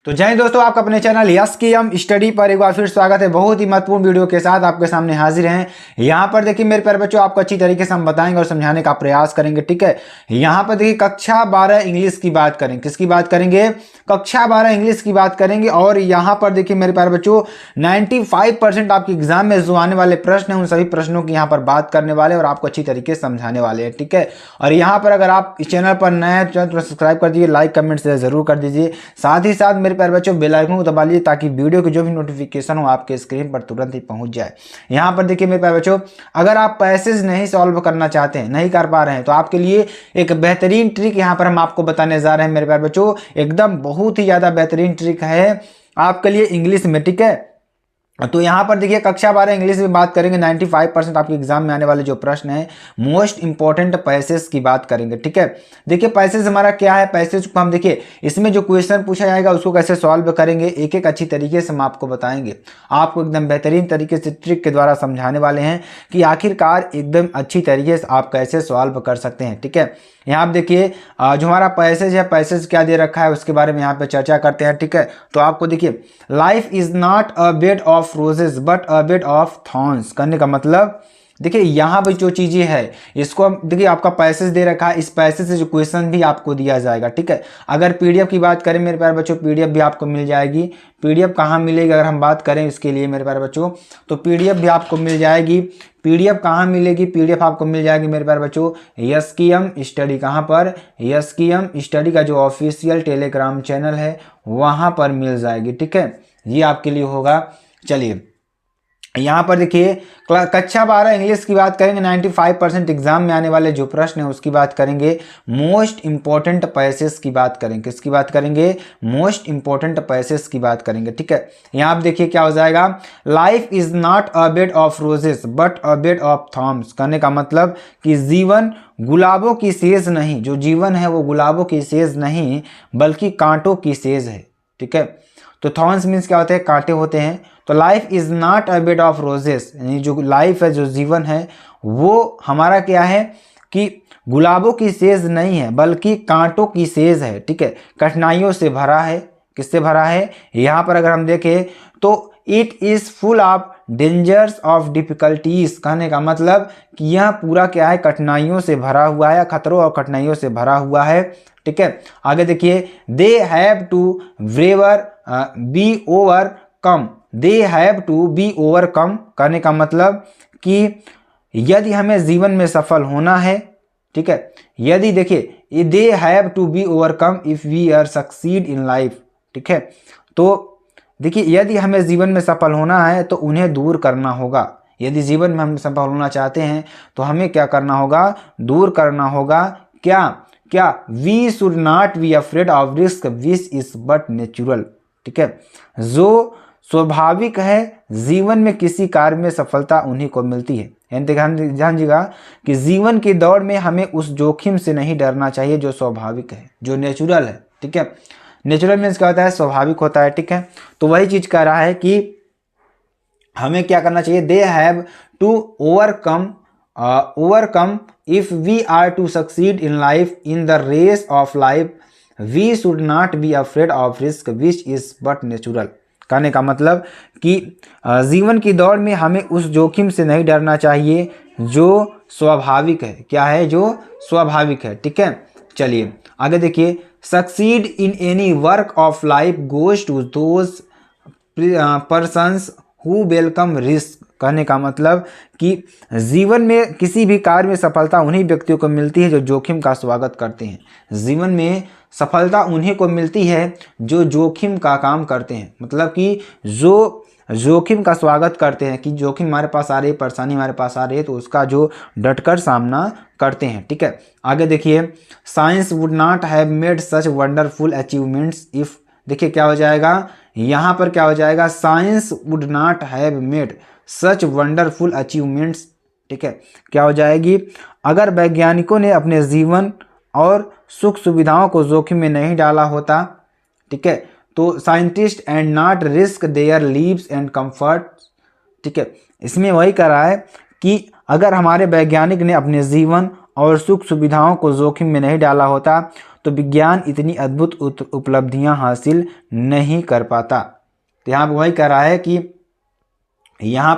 तो जय हिंद दोस्तों, आपका अपने चैनल यस की एम स्टडी पर एक बार फिर स्वागत है। बहुत ही महत्वपूर्ण वीडियो के साथ आपके सामने हाजिर हैं। यहाँ पर देखिए मेरे प्यारे बच्चों, आपको अच्छी तरीके से हम बताएंगे और समझाने का प्रयास करेंगे। ठीक है, यहाँ पर देखिए कक्षा 12 इंग्लिश की बात करेंगे। किसकी बात करेंगे? कक्षा 12 इंग्लिश की बात करेंगे। और यहाँ पर देखिए मेरे प्यारे बच्चों 95% आपके एग्जाम में जो आने वाले प्रश्न हैं उन सभी प्रश्नों की यहाँ पर बात करने वाले और आपको अच्छी तरीके से समझाने वाले हैं। ठीक है, और यहाँ पर अगर आप इस चैनल पर नए हैं तो सब्सक्राइब कर दीजिए, लाइक कमेंट से जरूर कर दीजिए। साथ ही साथ मेरे प्यारे बच्चों बेल आइकन को दबा लीजिए ताकि वीडियो की जो भी नोटिफिकेशन हो आपके स्क्रीन पर तुरंत ही पहुंच जाए। यहाँ पर देखिए मेरे प्यारे बच्चों, अगर आप पैसेज नहीं सॉल्व करना चाहते हैं, नहीं कर पा रहे हैं, तो आपके लिए एक बेहतरीन ट्रिक यहाँ पर हम आपको बताने जा रहे हैं मेरे प्यारे बच्चों। एकदम बहुत ही ज्यादा बेहतरीन ट्रिक है आपके लिए इंग्लिश में। ठीक है, तो यहाँ पर देखिए कक्षा 12 इंग्लिश में बात करेंगे। 95% आपके एग्जाम में आने वाले जो प्रश्न हैं मोस्ट इंपॉर्टेंट पैसेज की बात करेंगे। ठीक है, देखिए पैसेज हमारा क्या है, पैसेज को हम देखिए इसमें जो क्वेश्चन पूछा जाएगा उसको कैसे सॉल्व करेंगे, एक एक अच्छी तरीके से हम आपको बताएंगे। आपको एकदम बेहतरीन तरीके से ट्रिक के द्वारा समझाने वाले हैं कि आखिरकार एकदम अच्छी तरीके से आप कैसे सॉल्व कर सकते हैं। ठीक है, यहाँ आप देखिए जो हमारा पैसेज है, पैसेज क्या दे रखा है उसके बारे में यहाँ पे चर्चा करते हैं। ठीक है, तो आपको देखिए life is not a bed of roses but a bed of thorns करने का मतलब देखिए यहाँ पर जो चीजें है इसको हम देखिए आपका पैसेज दे रखा है, इस पैसेज से जो क्वेश्चन भी आपको दिया जाएगा। ठीक है, अगर पीडीएफ की बात करें मेरे प्यारे बच्चों, पीडीएफ भी आपको मिल जाएगी। पीडीएफ कहाँ मिलेगी अगर हम बात करें इसके लिए मेरे प्यारे बच्चों, तो पीडीएफ भी आपको मिल जाएगी। पीडीएफ कहाँ मिलेगी? पीडीएफ आपको मिल जाएगी मेरे प्यारे बच्चों यस की एम स्टडी। कहाँ पर? यस की एम स्टडी का जो ऑफिशियल टेलीग्राम चैनल है वहां पर मिल जाएगी। ठीक है, ये आपके लिए होगा। चलिए यहाँ पर देखिए कक्षा 12 इंग्लिश की बात करेंगे। 95% एग्जाम में आने वाले जो प्रश्न है उसकी बात करेंगे। मोस्ट इंपॉर्टेंट पैसेज की बात करेंगे। किसकी बात करेंगे? मोस्ट इंपॉर्टेंट पैसेज की बात करेंगे। ठीक है, यहाँ आप देखिए क्या हो जाएगा, life is not a bed of roses but a bed of thorns करने का मतलब कि जीवन गुलाबों की सेज नहीं, जो जीवन है वो गुलाबों की सेज नहीं बल्कि कांटों की सेज है। ठीक है, तो थॉर्न्स मीन्स क्या होते हैं? कांटे होते हैं। तो life is not a bed of roses, यानी जो लाइफ है, जो जीवन है वो हमारा क्या है कि गुलाबों की सेज नहीं है बल्कि कांटों की सेज है। ठीक है, कठिनाइयों से भरा है। किससे भरा है? यहाँ पर अगर हम देखें तो it is full of dangers of difficulties कहने का मतलब कि यह पूरा क्या है? कठिनाइयों से भरा हुआ है, खतरों और कठिनाइयों से भरा हुआ है। ठीक है, आगे देखिए they have to braved or be overcome. They have to be overcome करने का मतलब कि यदि हमें जीवन में सफल होना है, ठीक है, यदि देखिए they have to be overcome if we are succeed in life. ठीक है, तो देखिए यदि हमें जीवन में सफल होना है तो उन्हें दूर करना होगा। यदि जीवन में हम सफल होना चाहते हैं तो हमें क्या करना होगा? दूर करना होगा। क्या क्या? We should not be afraid of risk which is but natural. ठीक है, जो स्वाभाविक है, जीवन में किसी कार्य में सफलता उन्हीं को मिलती है। यानी ध्यान दीजिएगा कि जीवन की दौड़ में हमें उस जोखिम से नहीं डरना चाहिए जो स्वाभाविक है, जो नेचुरल है। ठीक है, नेचुरल मीन्स क्या होता है? स्वाभाविक होता है। ठीक है, तो वही चीज कह रहा है कि हमें क्या करना चाहिए? They have to overcome if we are to succeed in life in the race of life we should not be afraid of risk which is but natural कहने का मतलब कि जीवन की दौड़ में हमें उस जोखिम से नहीं डरना चाहिए जो स्वाभाविक है। क्या है? जो स्वाभाविक है। ठीक है, चलिए आगे देखिए succeed in any work of life goes to those persons who welcome risk कहने का मतलब कि जीवन में किसी भी कार्य में सफलता उन्हीं व्यक्तियों को मिलती है जो जोखिम का स्वागत करते हैं। जीवन में सफलता उन्हीं को मिलती है जो जोखिम का काम करते हैं, मतलब कि जो जोखिम का स्वागत करते हैं कि जोखिम हमारे पास आ रही है, परेशानी हमारे पास आ रही है तो उसका जो डटकर सामना करते हैं। ठीक है, आगे देखिए science would not have made such wonderful achievements if. देखिए क्या हो जाएगा यहाँ पर? क्या हो जाएगा? Science would not have made such wonderful achievements. ठीक है, क्या हो जाएगी? अगर वैज्ञानिकों ने अपने जीवन और सुख सुविधाओं को जोखिम में नहीं डाला होता, ठीक है, तो scientist and not risk there leaves and comfort. ठीक है, इसमें वही कह रहा है कि अगर हमारे वैज्ञानिक ने अपने जीवन और सुख सुविधाओं को जोखिम में नहीं डाला होता तो विज्ञान इतनी अद्भुत उपलब्धियां हासिल नहीं कर पाता। तो यहाँ पर वही कह रहा है कि यहाँ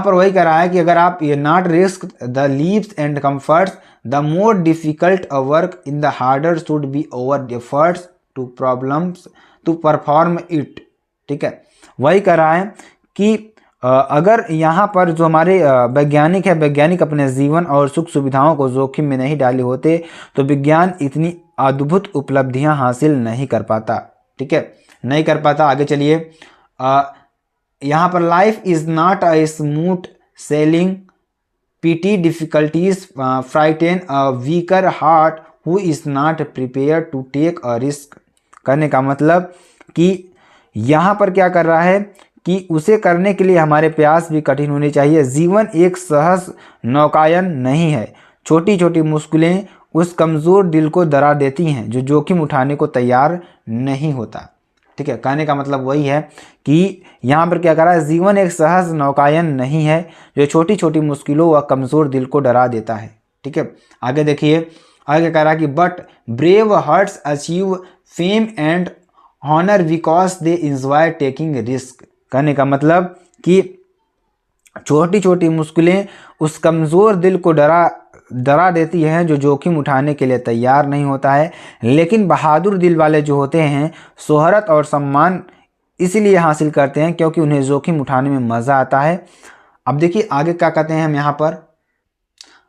पर वही कह रहा है कि अगर आप ये not risk the leaves and comforts the more difficult a work in the harder should be over efforts to problems to perform it. ठीक है, वही कह रहा है कि अगर यहाँ पर जो हमारे वैज्ञानिक है, वैज्ञानिक अपने जीवन और सुख सुविधाओं को जोखिम में नहीं डाले होते तो विज्ञान इतनी अद्भुत उपलब्धियां हासिल नहीं कर पाता। ठीक है, नहीं कर पाता। आगे चलिए, यहाँ पर life is not a smooth sailing petty difficulties frighten a weaker heart who is not prepare to take a risk. करने का मतलब कि यहाँ पर क्या कर रहा है कि उसे करने के लिए हमारे प्रयास भी कठिन होने चाहिए। जीवन एक सहज नौकायन नहीं है। छोटी छोटी मुश्किलें उस कमज़ोर दिल को डरा देती हैं जो जोखिम उठाने को तैयार नहीं होता। ठीक है, कहने का मतलब वही है कि यहाँ पर क्या कर रहा है, जीवन एक सहज नौकायन नहीं है जो छोटी छोटी मुश्किलों व कमज़ोर दिल को डरा देता है। ठीक है, आगे देखिए, आगे कह रहा है कि but brave hearts achieve fame and honour because they enjoy taking risk. कहने का मतलब कि छोटी छोटी मुश्किलें उस कमज़ोर दिल को डरा देती हैं जो जोखिम उठाने के लिए तैयार नहीं होता है, लेकिन बहादुर दिल वाले जो होते हैं शोहरत और सम्मान इसलिए हासिल करते हैं क्योंकि उन्हें जोखिम उठाने में मज़ा आता है। अब देखिए आगे क्या कहते हैं हम यहाँ पर,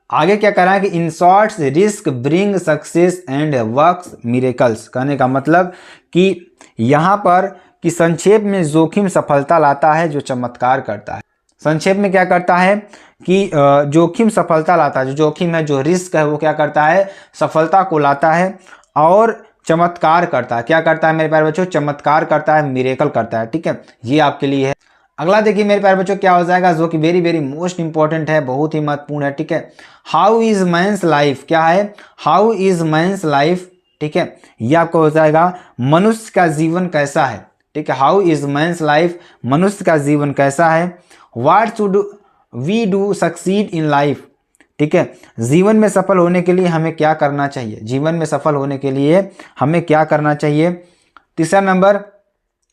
आगे क्या कह रहा है कि in shorts risk bring success and works miracles. कहने का मतलब कि यहाँ पर कि संक्षेप में जोखिम सफलता लाता है जो चमत्कार करता है। संक्षेप में क्या करता है कि जोखिम सफलता लाता है, जो जोखिम है, जो रिस्क है, वो क्या करता है, सफलता को लाता है और चमत्कार करता है। क्या करता है मेरे प्यारे बच्चों, चमत्कार करता है, मिरेकल करता है। ठीक है, ये आपके लिए है। अगला देखिए मेरे प्यारे बच्चों क्या हो जाएगा, जो कि वेरी वेरी मोस्ट इंपॉर्टेंट है, बहुत ही महत्वपूर्ण है। ठीक है, हाउ इज मैंस लाइफ। क्या है, हाउ इज मैंस लाइफ। ठीक है, ये आपको हो जाएगा मनुष्य का जीवन कैसा है। ठीक है, हाउ इज मैंस लाइफ, मनुष्य का जीवन कैसा है। What should we do succeed in life. ठीक है, जीवन में सफल होने के लिए हमें क्या करना चाहिए, जीवन में सफल होने के लिए हमें क्या करना चाहिए। तीसरा number,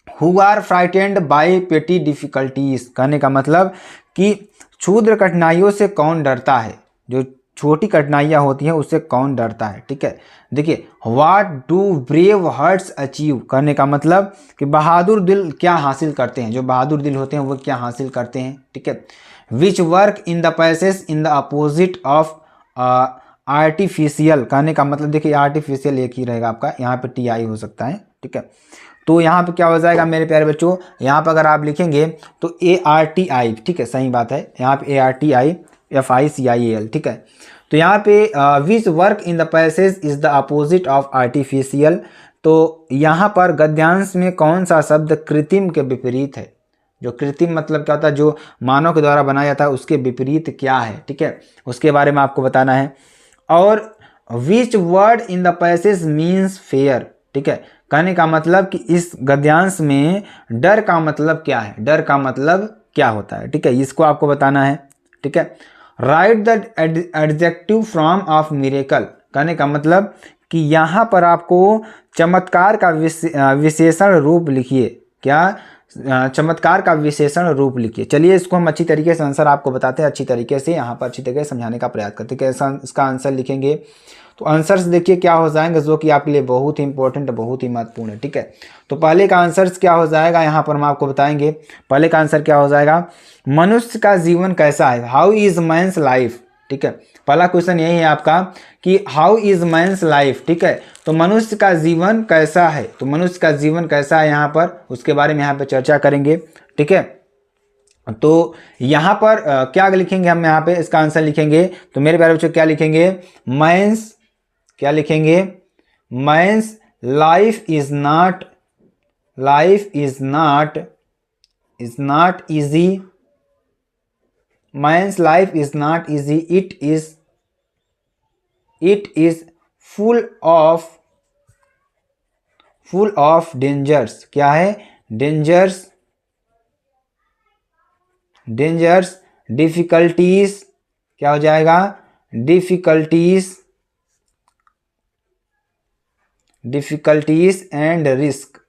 who are frightened by petty difficulties. कहने का मतलब कि क्षुद्र कठिनाइयों से कौन डरता है, जो छोटी कठिनाइयाँ होती हैं उससे कौन डरता है। ठीक है, देखिए what do brave hearts achieve. कहने का मतलब कि बहादुर दिल क्या हासिल करते हैं, जो बहादुर दिल होते हैं वो क्या हासिल करते हैं। ठीक है, which work in the passage in the opposite of artificial. कहने का मतलब देखिए आर्टिफिशियल एक ही रहेगा आपका, यहाँ पे टी आई हो सकता है। ठीक है, तो यहाँ पे क्या हो जाएगा मेरे प्यारे बच्चों, यहाँ पर अगर आप लिखेंगे तो ARTI। ठीक है, सही बात है, यहाँ पे ARTIFICIAL। ठीक है, तो यहाँ पे which work in the passage is the opposite of artificial. तो यहाँ पर गद्यांश में कौन सा शब्द कृत्रिम के विपरीत है। जो कृत्रिम मतलब क्या होता है, जो मानव के द्वारा बनाया जाता है उसके विपरीत क्या है। ठीक है, उसके बारे में आपको बताना है। और which word in the passage means fair. ठीक है, कहने का मतलब कि इस गद्यांश में डर का मतलब क्या है, डर का मतलब क्या होता है। ठीक है, इसको आपको बताना है। ठीक है, right the adjective form of miracle. कहने का मतलब कि यहाँ पर आपको चमत्कार का विशेषण रूप लिखिए। क्या, चमत्कार का विशेषण रूप लिखिए। चलिए इसको हम अच्छी तरीके से आंसर आपको बताते हैं, अच्छी तरीके से यहाँ पर अच्छी तरीके से समझाने का प्रयास करते हैं। कैसा इसका आंसर लिखेंगे, तो आंसर्स देखिए क्या हो जाएंगे, जो कि आपके लिए बहुत ही इंपॉर्टेंट, बहुत ही महत्वपूर्ण है। ठीक है, तो पहले का आंसर्स क्या हो जाएगा, यहाँ पर हम आपको बताएंगे। पहले का आंसर क्या हो जाएगा, मनुष्य का जीवन कैसा है, हाउ इज मैंस लाइफ। ठीक है, पहला क्वेश्चन यही है आपका कि हाउ इज मैंस लाइफ। ठीक है, तो मनुष्य का जीवन कैसा है, तो मनुष्य का जीवन कैसा है यहाँ पर, उसके बारे में यहाँ पे चर्चा करेंगे। ठीक है, तो यहाँ पर क्या लिखेंगे हम, यहाँ पे इसका आंसर लिखेंगे। तो मेरे प्यारे बच्चों क्या लिखेंगे, मैंस, क्या लिखेंगे, men's life is not easy. Men's life is not easy, it is full of dangers. क्या है, डेंजर्स डिफिकल्टीज। क्या हो जाएगा, डिफिकल्टीज डिफिकल्टीज एंड रिस्क,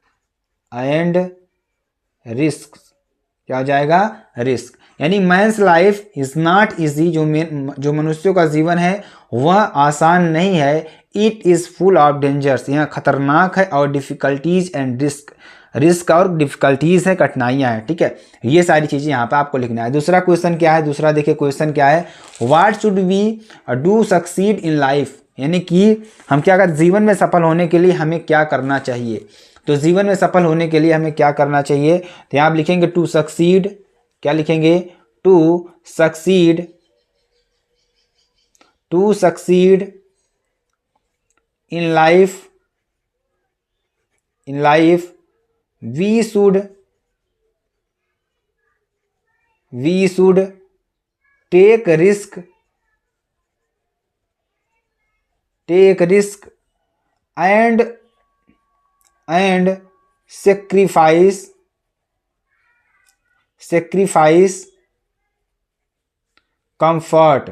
क्या हो जाएगा, रिस्क। यानी men's life is not easy, जो मनुष्यों का जीवन है वह आसान नहीं है। It is full of dangers, यहाँ खतरनाक है, और डिफिकल्टीज एंड रिस्क और डिफिकल्टीज है, कठिनाइयाँ हैं, ठीक है। ये सारी चीज़ें यहाँ पे आपको लिखना है। दूसरा क्वेश्चन क्या है, दूसरा देखिए क्वेश्चन क्या है, what should we do succeed in life, यानी कि हम क्या कर, जीवन में सफल होने के लिए हमें क्या करना चाहिए। तो जीवन में सफल होने के लिए हमें क्या करना चाहिए, तो यहाँ आप लिखेंगे टू सक्सीड, क्या लिखेंगे, to succeed in life we should take risk and sacrifice comfort,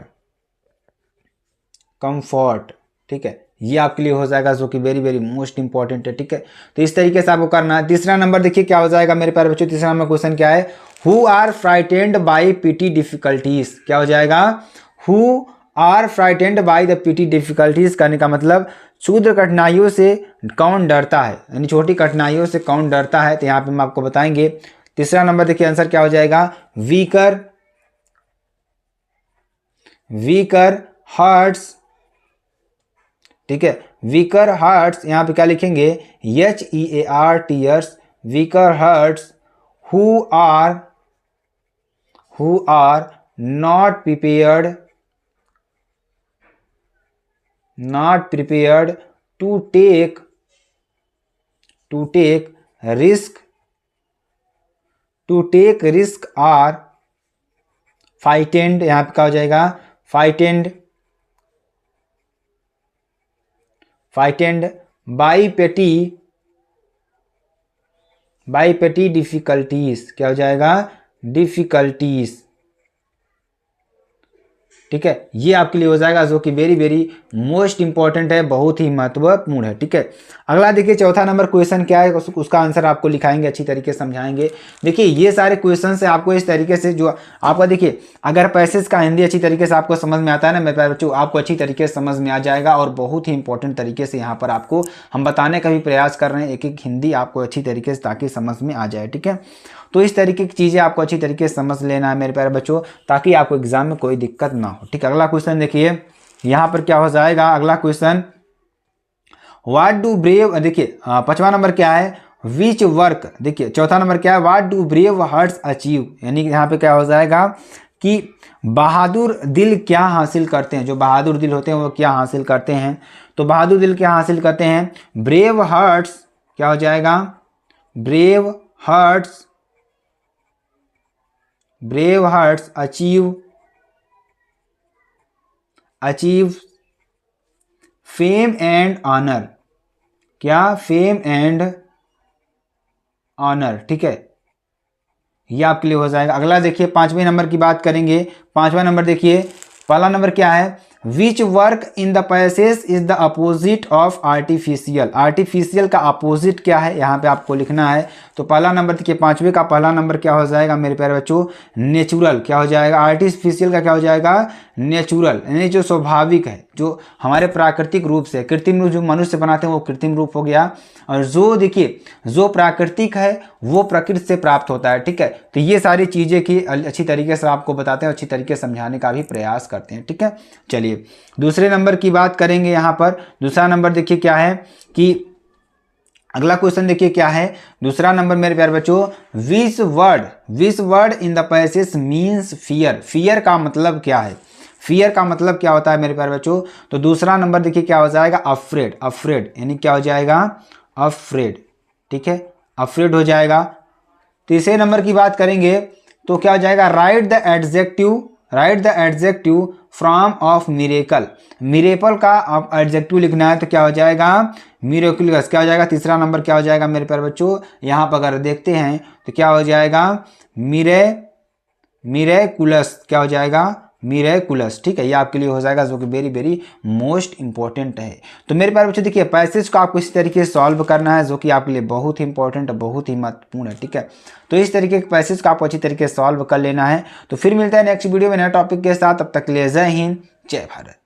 ठीक है। ये आपके लिए हो जाएगा, जो कि वेरी वेरी मोस्ट इंपॉर्टेंट है, ठीक है। तो इस तरीके से आपको करना है। तीसरा नंबर देखिए क्या हो जाएगा मेरे प्यारे बच्चों, तीसरा नंबर क्वेश्चन क्या है, who are frightened by petty difficulties, क्या हो जाएगा, who are frightened by the petty difficulties, करने का मतलब क्षुद्र कठिनाइयों से कौन डरता है, यानी छोटी कठिनाइयों से कौन डरता है। तो यहाँ पे हम आपको बताएंगे। तीसरा नंबर देखिए आंसर क्या हो जाएगा, वीकर हार्ट्स, ठीक है, वीकर हार्ट्स, यहाँ पे क्या लिखेंगे, HEARTS, weaker hearts who are not prepared to take risk are frightened, यहाँ पे क्या हो जाएगा, फ्राइटेंड बाय पेटी डिफिकल्टीज, क्या हो जाएगा, डिफिकल्टीज, ठीक है। ये आपके लिए हो जाएगा, जो कि वेरी वेरी मोस्ट इंपॉर्टेंट है, बहुत ही महत्वपूर्ण है, ठीक है। अगला देखिए चौथा नंबर क्वेश्चन क्या है, उसका आंसर आपको लिखाएंगे, अच्छी तरीके से समझाएंगे। देखिए ये सारे क्वेश्चन से आपको इस तरीके से, जो आपका देखिए अगर पैसेज का हिंदी अच्छी तरीके से आपको समझ में आता है ना मेरे प्यारे बच्चों, आपको अच्छी तरीके से समझ में आ जाएगा, और बहुत ही इंपॉर्टेंट तरीके से यहाँ पर आपको हम बताने का भी प्रयास कर रहे हैं, एक एक हिंदी आपको अच्छी तरीके से, ताकि समझ में आ जाए, ठीक है। तो इस तरीके की चीज़ें आपको अच्छी तरीके से समझ लेना है मेरे प्यारे बच्चों, ताकि आपको एग्जाम में कोई दिक्कत ना हो, ठीक है। अगला क्वेश्चन देखिए यहाँ पर क्या हो जाएगा, अगला क्वेश्चन, व्हाट डू ब्रेव, देखिए 5वां नंबर क्या है, विच वर्क, देखिए चौथा नंबर क्या है, what do brave hearts achieve, यानी कि यहाँ पे क्या हो जाएगा कि बहादुर दिल क्या हासिल करते हैं, जो बहादुर दिल होते हैं वो क्या हासिल करते हैं। तो बहादुर दिल क्या हासिल करते हैं, ब्रेव हार्ट्स, क्या हो जाएगा, brave hearts achieve fame and honour, क्या, फेम एंड ऑनर, ठीक है। ये आपके लिए हो जाएगा। अगला देखिए 5वें नंबर की बात करेंगे। 5वां नंबर देखिए, पहला नंबर क्या है, which work in the passage is the opposite of artificial, artificial का अपोजिट क्या है, यहाँ पे आपको लिखना है। तो पहला नंबर देखिए 5वें का पहला नंबर क्या हो जाएगा मेरे प्यारे बच्चों, नेचुरल, क्या हो जाएगा, आर्टिफिशियल का क्या हो जाएगा, नेचुरल, यानी जो स्वाभाविक है, जो हमारे प्राकृतिक रूप से, कृत्रिम रूप जो मनुष्य बनाते हैं वो कृत्रिम रूप हो गया, और जो देखिए जो प्राकृतिक है वो प्रकृति से प्राप्त होता है, ठीक है। तो ये सारी चीज़ें की अच्छी तरीके से आपको बताते हैं, अच्छी तरीके से समझाने का भी प्रयास करते हैं, ठीक है। चलिए दूसरे नंबर की बात करेंगे। यहाँ पर दूसरा नंबर देखिए क्या है कि अगला क्वेश्चन देखिए क्या है, दूसरा नंबर मेरे प्यारे बच्चों, which word in the passage means fear, fear का मतलब क्या है, फियर का मतलब क्या होता है मेरे प्यारे बच्चों। तो दूसरा नंबर देखिए क्या हो जाएगा, अफ्रेड, यानी क्या हो जाएगा, अफ्रेड, ठीक है, अफ्रेड हो जाएगा। तीसरे नंबर की बात करेंगे तो क्या हो जाएगा, right the adjective from of miracle, miracle का एडजेक्टिव लिखना है, तो क्या हो जाएगा, मिरेकुलस, क्या हो जाएगा। तीसरा नंबर क्या हो जाएगा मेरे प्यारे बच्चों, यहाँ पर अगर देखते हैं तो क्या हो जाएगा, मिरेकुलस, क्या हो जाएगा, मिरेकुलस, ठीक है, ये आपके लिए हो जाएगा जो कि वेरी वेरी मोस्ट इंपॉर्टेंट है। तो मेरे प्यारे बच्चों देखिए पैसेज को आपको इस तरीके से सॉल्व करना है जो कि आपके लिए बहुत ही इंपॉर्टेंट है, बहुत ही महत्वपूर्ण है, ठीक है। तो इस तरीके के पैसेज को आपको अच्छी तरीके से सॉल्व कर लेना है। तो फिर मिलता है नेक्स्ट वीडियो में नए टॉपिक के साथ, तब तक के लिए जय हिंद जय भारत।